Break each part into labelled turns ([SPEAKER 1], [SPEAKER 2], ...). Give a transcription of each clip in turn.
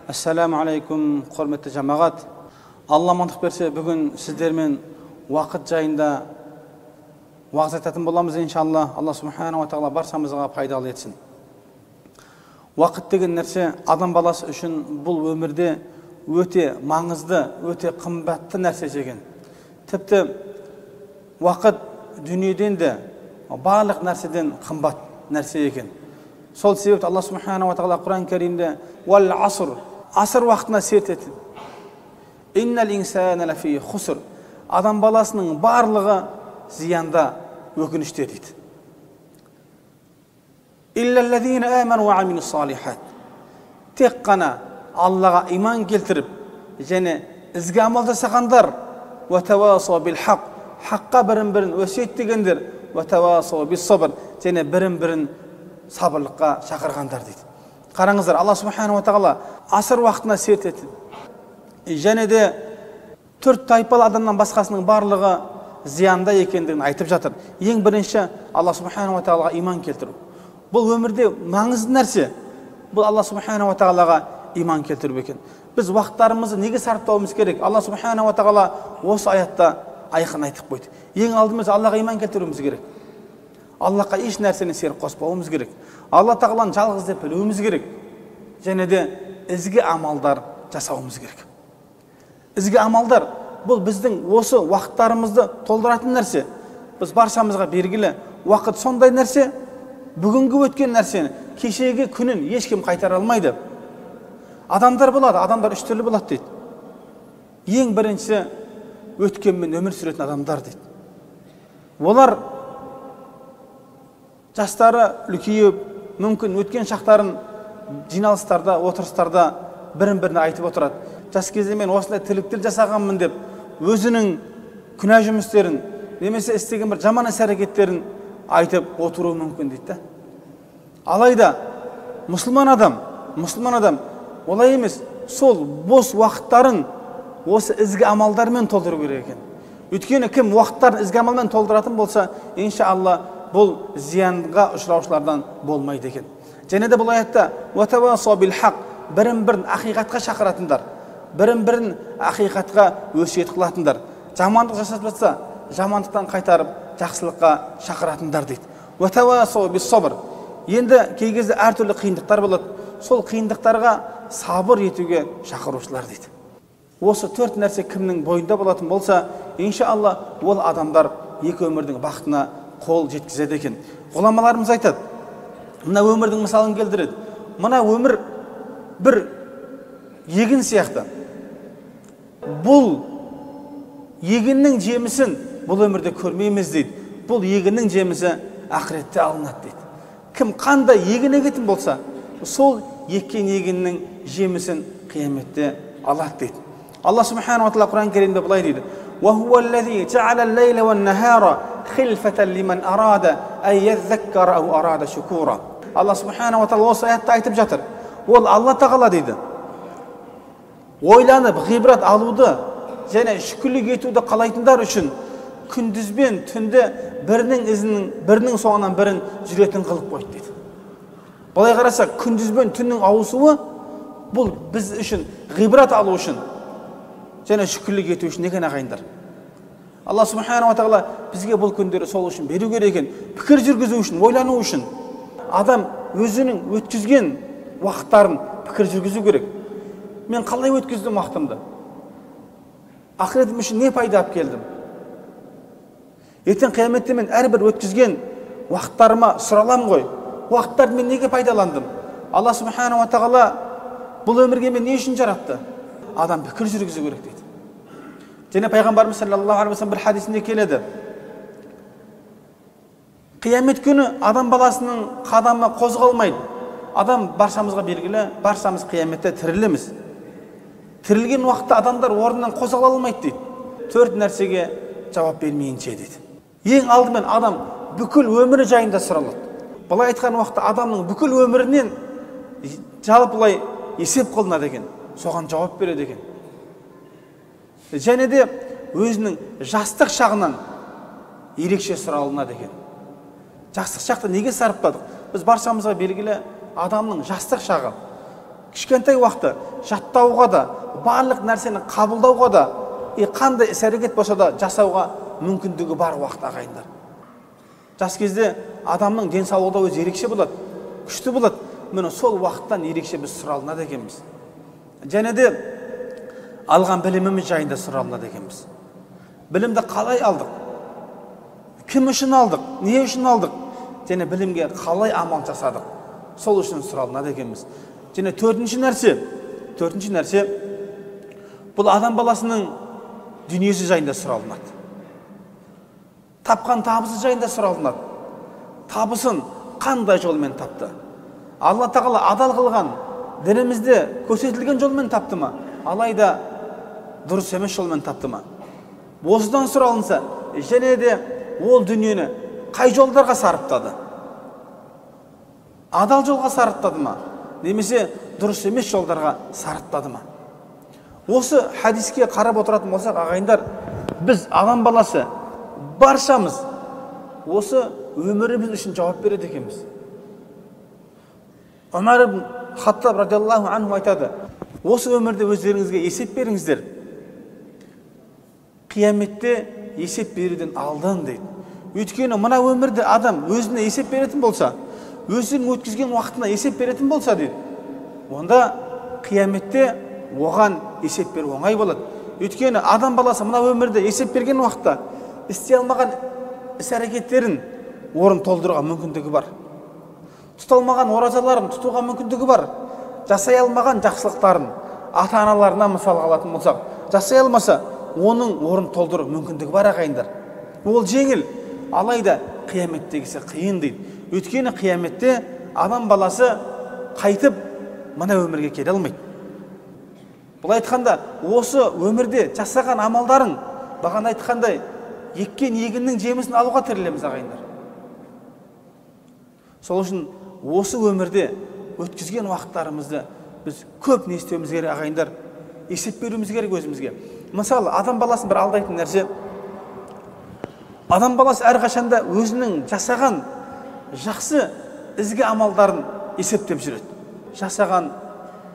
[SPEAKER 1] Ассаламу алейкум, құрметті жамағат. Алла амандық берсе, бүгін сіздермен уақыт жайында уағыз айтатын боламыз иншалла. Алла субхана ва тағала баршамызға пайдалы етсін. Уақыт деген нәрсе адам баласы үшін бұл өмірде өте маңызды, өте қымбатты нәрсе екен. Тіпті уақыт дүниеден де барлық нәрседен қымбат нәрсе екен. Сол себепті Алла субхана ва тағала Құран кәрімде «Уал аср» асыр уақытына серт етті. «Иннал инсана лафи хуср» адам баласының барлығы зиянда, өкініште дейді. «Иллаллазина аману ва амилус салихат» тек қана Аллаға иман келтіріп және ізгі амал жасағандар, «Ва тавасау бил хақ» хаққа бірін-бірін өсиеттегендер, «Ва тавасау бис сабр» және бірін-бірін сабырлыққа шақырғандар дейді. Қараңыздар, Алла субхана ва тағала асыр уақытына серт етті. Және де төрт тайпалы адамнан басқасының барлығы зиянда екендігін айтып жатыр. Ең бірінші Алла субхана ва тағалаға иман келтіру. Бұл өмірде маңызды нәрсе. Бұл Алла субхана ва тағалаға иман келтіру екен. Біз уақыттарымызды неге сарыптауымыз керек? Алла субхана ва тағала осы аятта айқын айтып қойды. Ең алдымыз Аллаға иман келтіруіміз керек. Аллаға еш нәрсені серік қоспауымыз керек. Алла тағаланы жалғыз деп білуіміз керек. Және де ізгі амалдар жасауымыз керек. Ізгі амалдар бұл біздің осы уақыттарымызды толдыратын нәрсе. Біз баршамызға белгілі, уақыт сондай нәрсе, бүгінгі өткен нәрсені, кешегі күнін ешкім қайтара алмайды. Адамдар болады, адамдар үш түрлі болады дейді. Ең бірінші өткенмен өмір сүретін адамдар дейді. Олар жастары үлкейіп, мүмкін өткен шақтарын жиналыстарда, отырыстарда бірін-біріне айтып отырады. Жас кезде мен осындай тірліктер жасағанмын деп, өзінің күнә жұмыстерін, немесе істеген бір жаман іс-әрекеттерін айтып отыруы мүмкін дейді. Алайда мұсылман адам олай емес, сол бос уақыттарын осы ізгі амалдармен толтыру керек екен. Өйткені кім уақыттарын ізгі амалмен толтыратын болса, иншалла бұл зиянға ұшыраушылардан болмайды екен. Және де бұл аятта «Ва тавасау бил хақ» бірін-бірін ақиқатқа шақыратындар, бірін-бірін ақиқатқа өсиет қылатындар. Жамандық жасап жатса, жамандықтан қайтарып, жақсылыққа шақыратындар дейді. «Ва тавасау бис сабр» енді кей кезде әртүрлі қиындықтар болады. Сол қиындықтарға сабыр етуге шақырушылар дейді. Осы төрт нәрсе кімнің бойында болатын болса, иншалла ол адамдар екі өмірдің бақытына қол жеткізеді екен. Ғұламаларымыз айтады, мына өмірдің мысалын келтіреді. Мына өмір бір егін сияқты. Бұл егіннің жемісін бұл өмірде көрмейміз дейді. Бұл егіннің жемісі ақыретте алынады дейді. Кім қандай егін егетін болса, сол еккен егіннің жемісін қияметте алады дейді. Алла субхана ва тағала Құран кәрімде былай дейді: وهو الذي جعل الليل والنهار خلفة لمن أراد أن يذكر أو أراد شكورا. Алла субхана ва тағала осы аятта айтып жатыр. Ол Алла тағала дейді. Ойланып, ғибрат алуды және шүкірлік етуді қалайтындар үшін күндізбен түнде бірінің соңынан бірін жүретін қылып қойды дейді. Былай қарасақ, күндізбен түннің ауысуы бұл біз үшін ғибрат алу үшін және шүкірлік ету үшін екен ағайындар. Алла субхана ва тағала бізге бұл күндері сол үшін беру керек екен. Пікір жүргізу үшін, ойлану үшін. Адам өзінің өткізген уақыттарын пікір жүргізу керек. Мен қалай өткіздім уақытымды? Ақыретім үшін не пайда алып келдім? Ертең қияметте мен әрбір өткізген уақыттарыма сұралам ғой. Уақыттарды мен неге пайдаландым? Алла субхана ва тағала бұл өмірге мен не үшін жаратты? Адам пікір жүргізу керек дейді. Және пайғамбарымыз саллаллаху алейхи ва саллям бір хадисінде келеді. Қиямет күні адам баласының қадамы қозғалмайды. Адам баршамызға белгілі, баршамыз қияметте тірілеміз. Тірілген уақытта адамдар орнынан қозғала алмайды дейді. Төрт нәрсеге жауап бермейінше дейді. Ең алдымен адам бүкіл өмірі жайында сұралады. Былай айтқан уақытта адамның бүкіл өмірінен жалпылай есеп қылынады екен. Соған жауап береді екен. Және де өзінің жастық шағынан ерекше сұралынады екен. Жастық шақты неге сарыптадық? Біз баршамызға белгілі адамның жастық шағы кішкентай уақытта жаттауға да, барлық нәрсені қабылдауға да, қандай іс-әрекет болса да жасауға мүмкіндігі бар уақыт ағайындар. Жас кезде адамның денсаулығы да өзі ерекше болады, күшті болады. Міне сол уақыттан ерекше біз сұралынады екенбіз. Және де алған біліміміз жайында сұралынады екенбіз. Білімді қалай алдық? Кім үшін алдық? Не үшін алдық? Және білімге қалай амал жасадық? Сол үшін сұралынады екенбіз. Және төртінші нәрсе бұл адам баласының дүниесі жайында сұралынады. Тапқан табысы жайында сұралынады. Табысын қандай жолмен тапты? Алла тағала адал қылған дінімізде көрсетілген жолмен тапты ма? Алайда дұрыс емес жолмен тапты ма? Осыдан сұралынса, және де ол дүниені қай жолдарға сарыптады? Адал жолға сарыптады ма? Немесе дұрыс емес жолдарға сарыптады ма? Осы хадиске қарап отыратын болсақ, ағайындар, біз адам баласы баршамыз осы өміріміз үшін жауап береді екенбіз. Омар ибн Хаттаб радиаллаху анху айтады: осы өмірде өздеріңізге есеп беріңіздер. Қияметте есеп беруден алдын дейді. Өйткені мына өмірде адам өзіне есеп беретін болса, өзінің өткізген уақытына есеп беретін болса дейді, онда қияметте оған есеп беру оңай болады. Өйткені адам баласы мына өмірде есеп берген уақытта істей алмаған іс-әрекеттерін орын толтыруға мүмкіндігі бар. Тұталмаған оразаларын тұтуға мүмкіндігі бар. Жасай алмаған жақсылықтарын ата-аналарына мысал алатын болсақ, жасай алмаса, оның орын толтыру мүмкіндігі бар ағайындар. Ол жеңіл, алайда қияметтегісі қиын дейді. Өйткені қияметте адам баласы қайтып мына өмірге келе алмайды. Бұл айтқанда, осы өмірде жасаған амалдарың, бағана айтқандай, еккен егіннің жемісін алуға тірелеміз ағайындар. Сол үшін осы өмірде өткізген уақыттарымызды біз көп не істеуіміз керек ағайындар, есеп беруіміз керек өзімізге. Мысалы, адам баласын бір алдайтын нәрсе, адам баласы әрқашанда өзінің жасаған жақсы ізгі амалдарын есептеп жүреді. Жасаған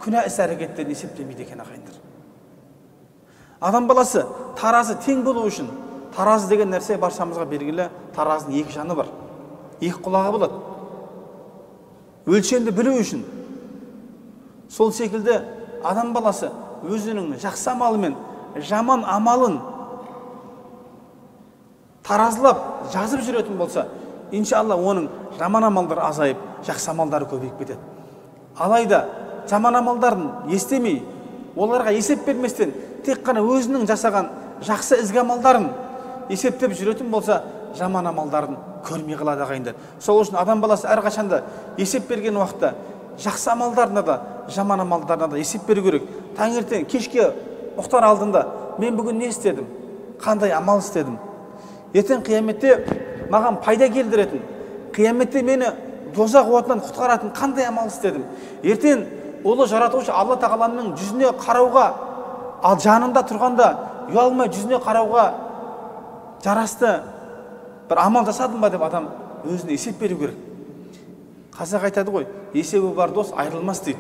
[SPEAKER 1] күнә іс-әрекеттерін есептемейді екен ағайындар. Адам баласы таразы тең болу үшін, таразы деген нәрсе баршамызға белгілі, таразының екі жаны бар, екі құлағы болады. Өлшемді білу үшін. Сол секілді адам баласы өзінің жақсы амалы мен жаман амалын таразылап жазып жүретін болса, иншалла оның жаман амалдары азайып, жақсы амалдары көбейіп кетеді. Алайда жаман амалдарын естемей, оларға есеп берместен, тек қана өзінің жасаған жақсы ізгі амалдарын есептеп жүретін болса, жаман амалдарын көрмей қалады ағайындар. Сол үшін адам баласы әрқашанда есеп берген уақытта жақсы амалдарына да, жаман амалдарына да есеп беру керек. Таңертең кешке ұйықтар алдында мен бүгін не істедім? Қандай амал істедім? Ертең қияметте маған пайда келдіретін, қияметте мені дозақ отынан құтқаратын қандай амал істедім? Ертең ұлы жаратушы Алла тағаланың жүзіне қарауға, ал жанында тұрғанда ұялмай жүзіне қарауға жарасты бір амал жасадым ба деп адам өзіне есеп беру керек. Қазақ айтады ғой, есебі бар дос айырылмас дейді.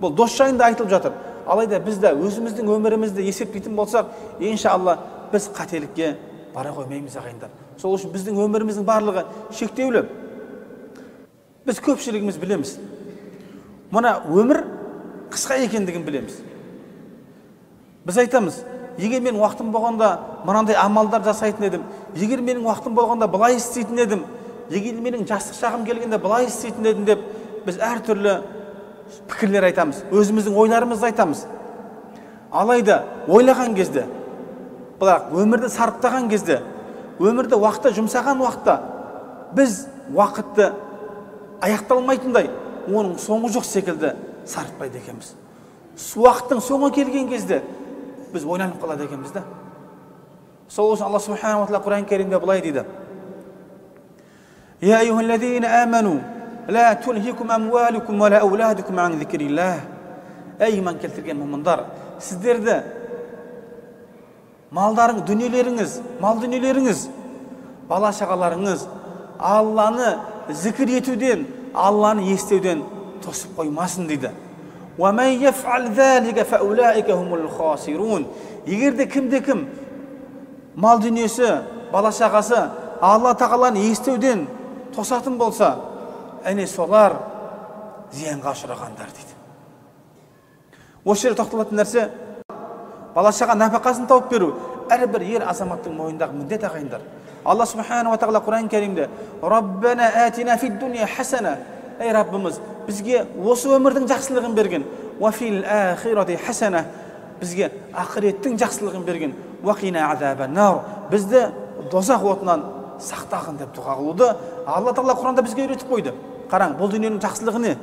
[SPEAKER 1] Бұл дос жайында айтылып жатыр. Алайда біз де өзіміздің өмірімізді есептейтін болсақ, иншалла біз қателікке бара қоймаймыз ағайындар. Сол үшін біздің өміріміздің барлығы шектеулі. Біз көпшілігіміз білеміз. Мұна өмір қысқа екендігін білеміз. Біз айтамыз, егер мен уақытым болғанда мынандай амалдар жасайтын едім, егер менің уақытым болғанда былай істейтін едім, егер менің жастық шағым келгенде былай істейтін едім деп, біз әртүрлі пікірлер айтамыз, өзіміздің ойларымызды айтамыз. Алайда ойлаған кезде, бірақ өмірді сарыптаған кезде, өмірді уақытта жұмсаған уақытта, біз уақытты аяқталмайтындай, оның соңы жоқ секілді сарытпайды екенбіз. Уақыттың соңы келген кезде біз ойланып қалады екенбіз да. Сол үшін Алла субханаху ва тағала Құран кәрімде былай дейді: Я айюхаллазина аману ла тулхикум амвалукум ва ла ауладукум ан зикриллах. Ей иман келтірген мұмындар, сіздерді малдарың, дүниелеріңіз, мал дүниелеріңіз, бала шағаларыңыз Алланы зікір етуден, Алланы естеуден тосып қоймасын дейді. Егерде кім мал дүниесі, бала шағасы Алла тағаланы естеуден тосатын болса, әне солар зиянға ұшырағандар дейді. Осы жерде тоқталатын нәрсе, бала шаға нәпақасын тауып беру әрбір ер азаматтың мойнындағы міндет ағайындар. Алла субхана ва тағала Құран кәрімде Раббана атина фид дуния хасана, ей Раббымыз, бізге осы өмірдің жақсылығын берген, ва фил ахирати хасана, бізге ақыреттің жақсылығын берген, ва қина азабан нар, бізді дозақ отынан сақтағын деп дұға қылуды Алла тағала Құранда бізге үйретіп қойды. Қараң, бұл дүниенің жақсылығы не?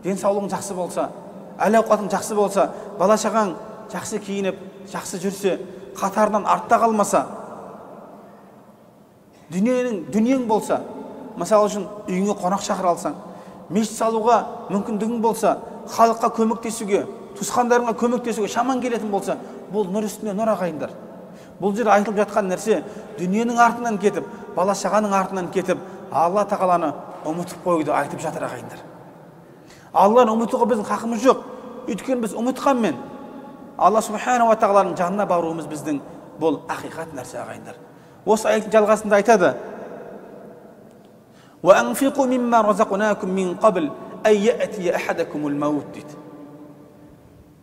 [SPEAKER 1] Денсаулығың жақсы болса, әл-ауқатың жақсы болса, бала шағаң жақсы киініп, жақсы жүрсе, қатарынан артта қалмаса, дүниең болса, мысалы үшін үйіңе қонақ шақыра алсаң, мешіт салуға мүмкіндігің болса, халыққа көмектесуге, туысқандарыңа көмектесуге шамаң келетін болса, бұл нұр үстіне нұр ағайындар. Бұл жерде айтылып жатқан нәрсе, дүниенің артынан кетіп, бала шағаның артынан кетіп, Алла тағаланы ұмытып қойды айтып жатыр ағайындар. Алланы ұмытуға біздің хақымыз жоқ. Өйткені біз ұмытқанмен Алла субхана ва тағаланың жанына баруымыз біздің бұл ақиқат нәрсе ағайындар. Осы аяттың жалғасында айтады: "Ва анфиқу мимма разақнакум мин қабл ан яътия ахадакумул маут" дейді.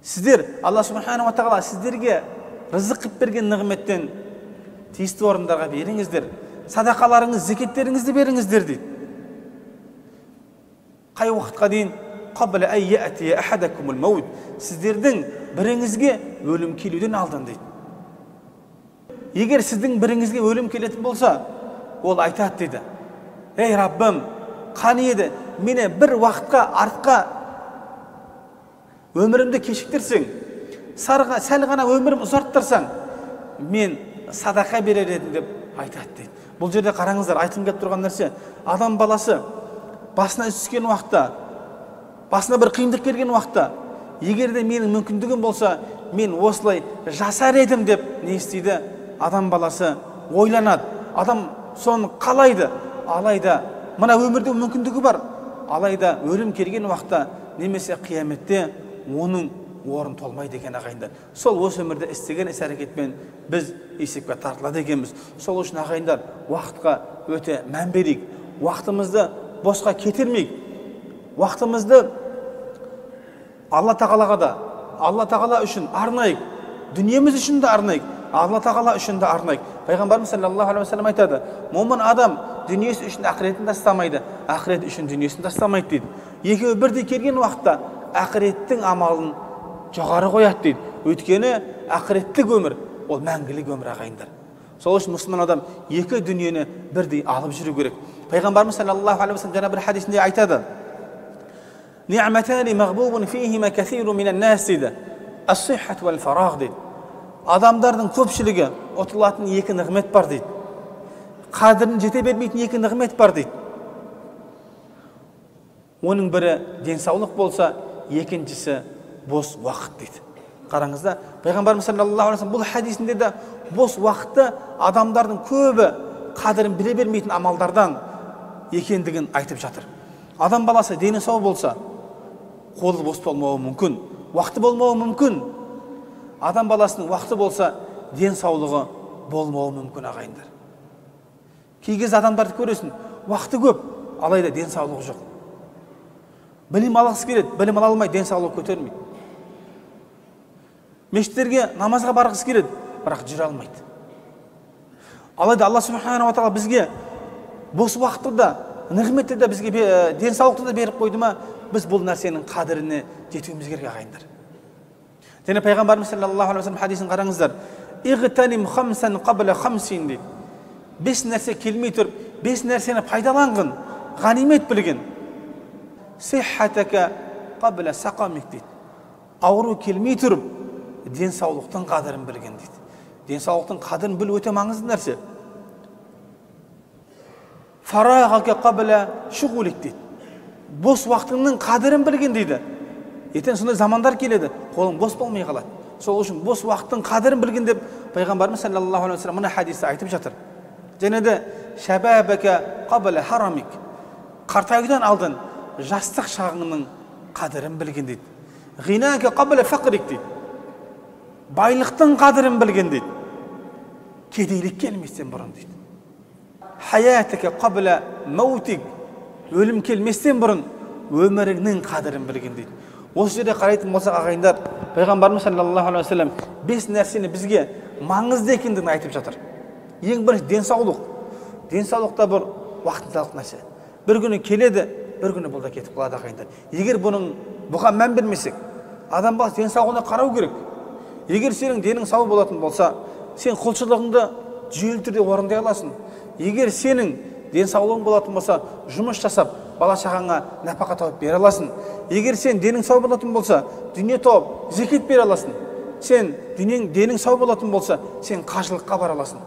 [SPEAKER 1] Сіздер, Алла субхана ва тағала сіздерге рызық қып берген нығметтен тиісті орындарға беріңіздер, садақаларыңыз, зекеттеріңізді беріңіздер дейді. Қай уақытқа дейін? Қабл ан яътия ахадакумул маут, сіздердің біріңізге өлім келуден алдын дейді. Егер сіздің біріңізге өлім келетін болса, ол айтады дейді: "Ей Раббым, қане еді мені бір уақытқа артқа өмірімді кешіктірсең, сәл ғана өмірім ұзарттырсаң, мен садақа берер едім" деп айтады дейді. Бұл жерде қараңыздар, айтым келіп тұрған нәрсе, адам баласы басына іс түскен уақытта, басына бір қиындық келген уақытта, егер де менің мүмкіндігім болса, мен осылай жасар едім деп не істейді? Адам баласы ойланады. Адам соны қалайды. Алайда мына өмірде мүмкіндігі бар. Алайда өлім келген уақытта немесе қияметте оның орын толмайды екен ағайындар. Сол осы өмірде істеген іс-әрекетпен біз есепке тартылады екенбіз. Сол үшін ағайындар, уақытқа өте мән берейік. Уақытымызды босқа кетірмейік. Уақытымызды Алла тағалаға да, Алла тағала үшін арнайық. Дүниеміз үшін де арнайық. Алла тағала үшін де арнайық. Пайғамбарымыз саллаллаху алейхи ва саллям айтады: "Момын адам дүниесі үшін ақыретін тастамайды, ақырет үшін дүниесін тастамайды" дейді. Екеуі бірдей келген уақытта ақыреттің амалын жоғары қояды дейді. Өйткені ақыреттік өмір ол мәңгілік өмір ағайындар. Сол үшін мұсылман адам екі дүниені бірдей алып жүру керек. Пайғамбарымыз саллаллаху алейхи ва саллям жаңа бір хадисінде айтады: "Ниъматани мағбубун фихима касирун минан нас" дейді. "Ас-сиххат вал фарағ" дейді. Адамдардың көпшілігі ұтылатын екі нығмет бар дейді. Қадірін жете бермейтін екі нығмет бар дейді. Оның бірі денсаулық болса, екіншісі бос уақыт дейді. Қараңызда, Пайғамбарымыз саллаллаху алейхи ва саллям бұл хадисінде де бос уақытты адамдардың көбі қадірін біле бермейтін амалдардан екендігін айтып жатыр. Адам баласы дені сау болса, қолы бос болмауы мүмкін, уақыты болмауы мүмкін. Адам баласының уақыты болса, денсаулығы болмауы мүмкін ағайындар. Кей кез адамдарды көресің, уақыты көп, алайда денсаулығы жоқ. Білім алғысы келеді, білім ала алмай, денсаулығы көтермейді. Мешіттерге намазға барғысы келеді, бірақ жүре алмайды. Алайда Алла субхана ва тағала бізге бос уақытты да, нығметті де бізге денсаулықты да беріп қойды ма, біз бұл нәрсенің қадіріне жетуіміз керек ағайындар. Және Пайғамбарымыз саллаллаху алейхи ва саллям хадисін қараңыздар: "Иғтаним хамсан қабла хамсин" дейді. 5 нәрсе келмей тұрып, 5 нәрсені пайдаланғын, ғанимет білген. "Сиххатака қабла сақамик" дейді. Ауру келмей тұрып, денсаулықтың қадірін білген дейді. Денсаулықтың қадірін білу өте маңызды нәрсе. "Фарағака қабла шуғулик" дейді. Бос уақытыңның қадірін білген дейді. Ертең сондай замандар келеді, қолың бос болмай қалады. Сол үшін бос уақыттың қадірін білген деп Пайғамбарымыз саллаллаху алейхи ва саллям мына хадисте айтып жатыр. Және де "Шабабака қабла харамик", қартаюдан алдын жастық шағыңның қадірін білген дейді. ғинаке қабля фақрик дейді. Байлықтың қадірін білген дейді. Кедейлік келместен бұрын дейді. Хаятеке қабля маутик, өлім келместен бұрын өміріңнің қадірін білген дейді. Осы жерде қарайтын болсақ ағайындар, пайғамбарымыз саллаллаху алейхи вассалам 5 нәрсені бізге маңызды екендігін айтып жатыр. Ең бірінші денсаулық. Денсаулық та бір уақытындалық нәрсе. Bir күні келеді, bir күні бұл да кетіп қалады ағайындар. Егер бұған мән бермесек, адам баласы денсаулығына қарау керек. Егер сенің денің сау болатын болса, сен құлшылығыңды жүйелі түрде орындай аласың. Егер сенің денсаулығың болатын болса, жұмыс жасап, бала шағаңа нәпақа тауып бере аласың. Егер сен денің сау болатын болса, дүние тауып, зекет бере аласың. Сен денің сау болатын болса, сен қажылыққа бара аласың.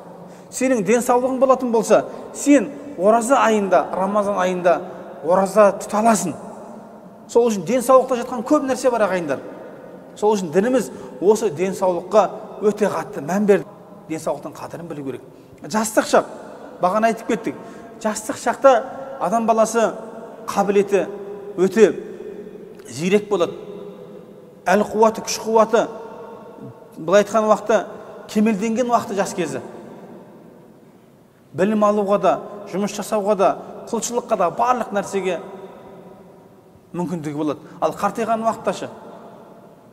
[SPEAKER 1] Сенің денсаулығың болатын болса, сен ораза айында, Рамазан айында ораза тұта аласың. Сол үшін денсаулықта жатқан көп нәрсе бар ағайындар. Сол үшін дініміз осы денсаулыққа өте қатты мән берді. Денсаулықтың қадірін білу керек. Жастық шақ, бағана айтып кеттік. Жастық шақта адам баласы қабілеті өте зирек болады. Әл қуаты, күш қуаты, былай айтқан уақытта кемелденген уақыты жас кезі. Білім алуға да, жұмыс жасауға да, құлшылыққа да, барлық нәрсеге мүмкіндігі болады. Ал қартайған уақытташы,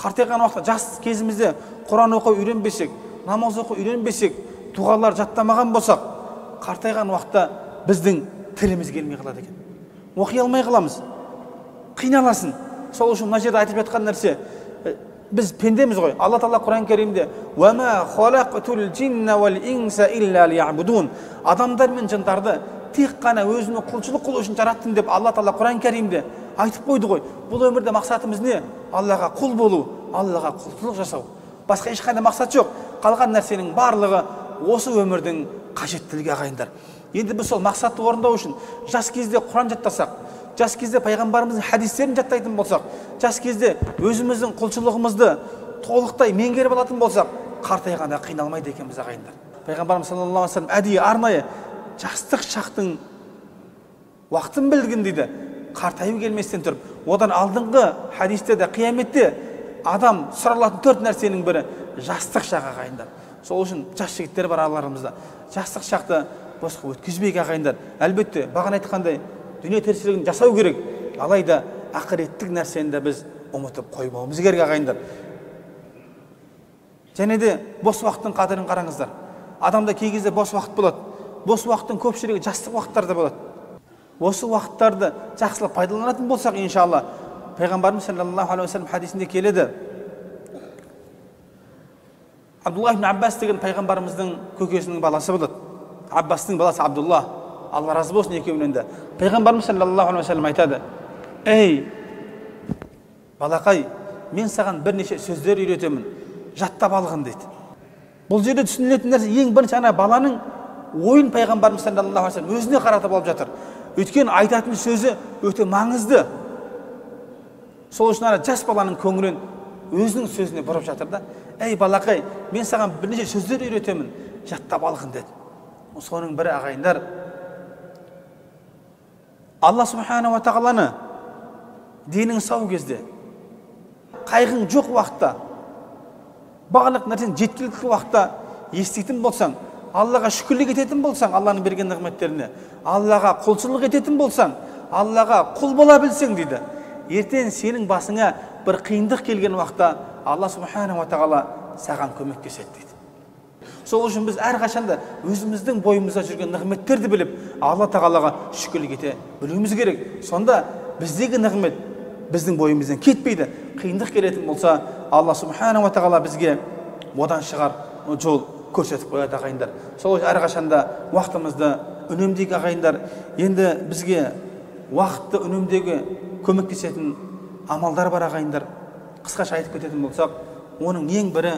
[SPEAKER 1] қартайған уақытта жас кезімізде Құран оқу үйренбесек, намаз оқу үйренбесек, дұғалар жаттамаған болсақ, қартайған уақытта біздің тіліміз келмей қалады екен. Оқи алмай қаламыз. Қиналасын. Сол үшін мына жерде айтып жатқан нәрсе, біз пендеміз ғой. Алла Тағала Құран Кәрімде "Уама халақтул джинна вал инса илля лиябудун", адамдар мен жындарды тек қана өзіне құлшылық қылу үшін жараттым деп Алла Тағала Құран Кәрімде айтып қойды ғой. Бұл өмірде мақсатымыз не? Аллаға құл болу, Аллаға құлшылық жасау. Басқа ешқандай мақсат жоқ. Қалған нәрсенің барлығы осы өмірдің қажеттілігі ағайындар. Енді біз сол мақсатты орындау үшін жас кезде Құран жаттасақ, жас кезде пайғамбарымыздың хадистерін жаттайтын болсақ, жас кезде өзіміздің құлшылығымызды толықтай меңгеріп алатын болсақ, қартайғанда қиналмайды екенбіз ағайындар. Пайғамбарымыз саллаллаху алейхи вассалам әдейі арнайы жастық шақтың уақытын білген дейді. Қартаю келместен тұрып, одан алдыңғы хадистерде қияметте адам сұралатын 4 нәрсенің бірі жастық шағы ағайындар. Сол үшін жас жігіттер бар араларымызда. Жастық шақты босқа өткізбейік ағайындар. Әлбетте бағана айтқандай дүние тіршілігін жасау керек. Алайда ақыреттік нәрсені де біз ұмытып қоймауымыз керек ағайындар. Және де бос уақыттың қадірін қараңыздар. Адамда кей кезде бос уақыт болады. Бос уақыттың көпшілігі жастық уақыттарда болады. Осы уақыттарды жақсылап пайдаланатын болсақ, иншалла, пайғамбарымыз саллаллаху алейхи вассалам хадисінде келеді. Абдулла ибн Аббас деген пайғамбарымыздың көкесінің баласы болады. Аббастың баласы Абдулла. Алла разы болсын екеуінен де. Пайғамбарымыз саллаллаху алейхи вассалам айтады: "Ей балақай, мен саған бірнеше сөздер үйретемін, жаттап алғын" дейді. Бұл жерде түсінілетін нәрсе ең бірінші ана баланың ойын пайғамбарымыз саллаллаху алейхи вассалам өзіне қаратып алып жатыр. Өйткені айтатын сөзі өте маңызды. Сол үшін ана жас баланың көңілін өзінің сөзіне бұрып жатыр да: "Ей балақай, мен саған бірнеше сөздер үйретемін, жаттап алғын" деді. Соның бірі ағайындар, Алла субханала ва тағаланы денің сау кезде, қайғың жоқ уақытта, барлық нәрсені жеткілікті уақытта еститін болсаң, Аллаға шүкірлік ететін болсаң, Алланың берген нығметтеріне, Аллаға құлшылық ететін болсаң, Аллаға құл бола білсең дейді, ертең сенің басыңа бір қиындық келген уақытта Алла субханала ва тағала саған көмектеседі дейді. Сол үшін біз әрқашанда өзіміздің бойымызда жүрген нығметтерді біліп, Алла тағалаға шүкірлік ете білуіміз керек. Сонда біздегі нығмет біздің бойымыздан кетпейді. Қиындық келетін болса, Алла субханала ва тағала бізге одан шығар жол көрсетіп қояды ағайындар. Сол үшін әрқашанда уақытымызды үнемдейік ағайындар. Енді бізге уақытты үнемдеуге көмектесетін амалдар бар ағайындар. Қысқаша айтып кететін болсақ, оның ең бірі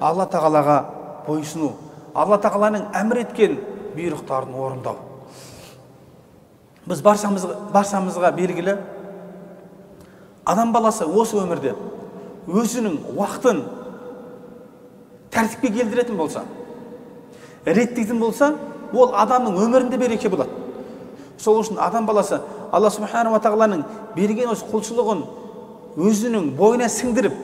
[SPEAKER 1] Алла тағалаға бойсыну, Алла тағаланың әмір еткен бұйрықтарын орындау. Біз баршамызға белгілі, адам баласы осы өмірде өзінің уақытын тәртіпке келтіретін болса, реттейтін болса, ол адамның өмірінде береке болады. Сол үшін адам баласы Алла субханала ва тағаланың берген осы құлшылығын өзінің бойына сіңдіріп,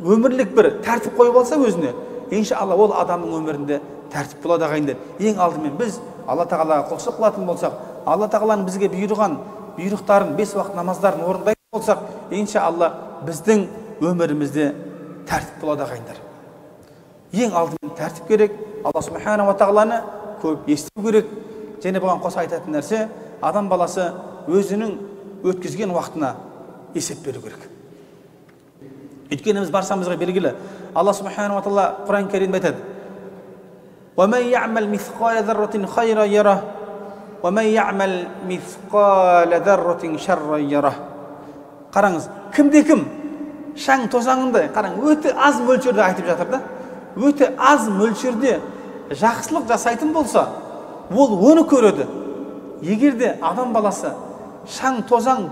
[SPEAKER 1] өмірлік бір тәртіп қойып алса өзіне, иншалла ол адамның өмірінде тәртіп болады ағайындар. Ең алдымен біз Алла тағалаға құлшылық қылатын болсақ, Алла тағаланың бізге бұйырған бұйрықтарын, 5 уақыт намаздарын орындайтын болсақ, иншалла біздің өмірімізде тәртіп болады ағайындар. Ең алдымен тәртіп керек. Алла субханала тағаланы көп есту керек. Және бұған қоса айтатын нәрсе, адам баласы өзінің өткізген уақытына есеп беру керек. Өйткені біз баршамызға белгілі, Алла субханала тағала Құран кәрімде айтады: وَمَنْ يَعْمَلْ مِثْقَالَ ذَرَّةٍ خَيْرًا يَرَهُ وَمَنْ يَعْمَلْ مِثْقَالَ ذَرَّةٍ شَرًّا يَرَهُ. Қараңыз, кімде-кім шаң тозаңындай, қараң, өте аз мөлшерде айтып жатыр да. Өте аз мөлшерде жақсылық жасайтын болса, ол оны көреді. Егерде адам баласы шаң тозаң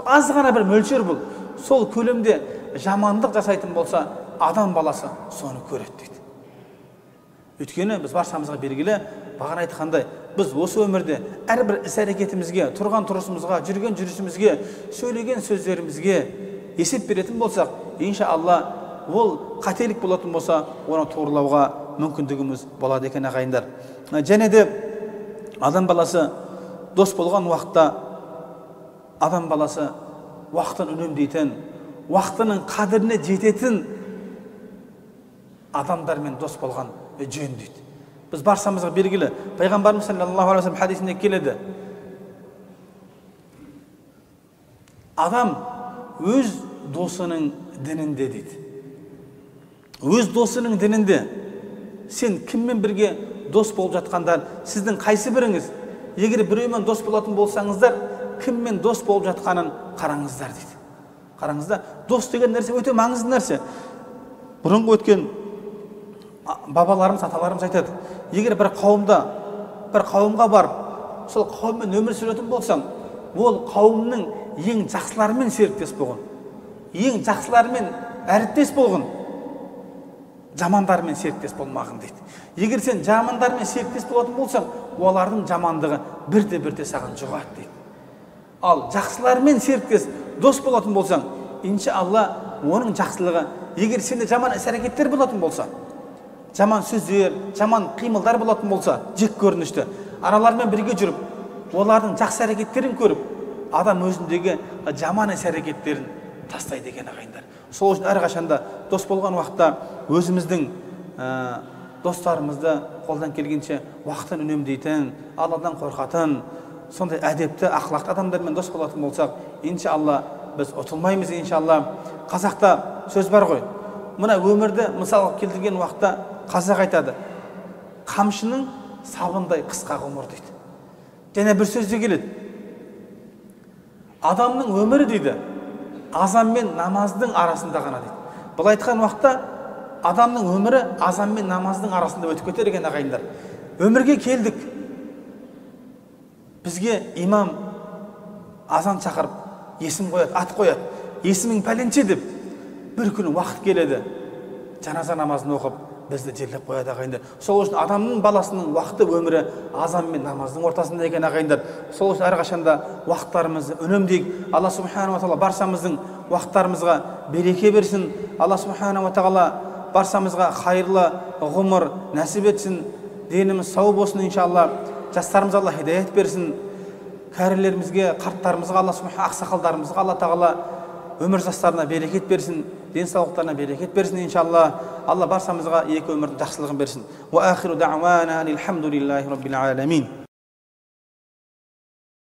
[SPEAKER 1] аз ғана бір мөлшер бұл, сол көлемде жамандық жасайтын болса, адам баласы соны көреді дейді. Өйткені біз баршамызға белгілі, бағана айтқандай, біз осы өмірде әрбір іс-әрекетімізге, тұрған тұрысымызға, жүрген жүрісімізге, сөйлеген сөздерімізге есеп беретін болсақ, иншалла ол қателік болатын болса, оны тоғырлауға мүмкіндігіміз болады екен ағайындар. Және де адам баласы дос болған уақытта, адам баласы уақытын үнемдейтін, уақытының қадіріне жететін адамдармен дос болған жөн дейді. Біз баршамызға белгілі, пайғамбарымыз саллаллаху алейхи ва саллям хадисінде келеді: адам өз досының дінінде дейді. Өз досының дінінде. Сен кіммен бірге дос болып жатқандар, сіздің қайсы біріңіз, егер біреумен дос болатын болсаңыздар, кіммен дос болып жатқанын қараңыздар дейді. Қараңызда, дос деген нәрсе өте маңызды нәрсе. Бұрынғы өткен бабаларымыз, аталарымыз айтады: егер бір қауымға барып, сол қауыммен өмір сүретін болсаң, ол қауымның ең жақсыларымен серіктес болғын, ең жақсыларымен әріптес болғын, жамандармен серіктес болмағын дейді. Егер сен жамандармен серіктес болатын болсаң, олардың жамандығы бірте-бірте саған жұғады дейді. Ал жақсылармен серіктес дос болатын болсаң, иншалла оның жақсылығы, егер сенде жаман іс-әрекеттер болатын болса, жаман сөздер, жаман қимылдар болатын болса, жек көрінішті, аралармен бірге жүріп, олардың жақсы әрекеттерін көріп, адам өзіндегі жаман іс-әрекеттерін тастайды екен ағайындар. Сол үшін әрқашанда дос болған уақытта өзіміздің достарымызды қолдан келгенше уақытын үнемдейтін, Алладан қорқатын, сондай әдепті, ақлақты адамдармен дос болатын болсақ, иншалла біз ұтылмаймыз. Иншалла. Қазақта сөз бар ғой, мына өмірді мысал келтірген уақытта қазақ айтады: қамшының сабындай қысқа ғұмыр дейді. Және бір сөзде келеді: адамның өмірі дейді, азан мен намаздың арасында ғана дейді. Бұл айтқан уақытта адамның өмірі азан мен намаздың арасында өтіп кетер екен ағайындар. Өмірге келдік, бізге имам азан шақырып, есім қояды, ат қояды, есімің пәленше деп, бір күні уақыт келеді, жаназа намазын оқып, бізді жерлеп қояды ағайындар. Сол үшін адамның баласының уақыты, өмірі азан мен намаздың ортасында екен ағайындар. Сол үшін әрқашанда уақыттарымызды үнемдейік. Алла субханала тағала баршамыздың уақыттарымызға береке берсін. Алла субханала тағала баршамызға қайырлы ғұмыр нәсіп етсін. Деніміз сау болсын иншалла. Жастарымызға Алла хидаят берсін. Кәрілерімізге, қарттарымызға, Алла субханала, ақсақалдарымызға Алла тағала өмір жастарына берекет берсін, денсаулықтарына берекет берсін иншалла. Алла баршамызға екі өмірдің жақсылығын берсін. Ва ахиру дa'wana алхамдулиллахи раббил аламин.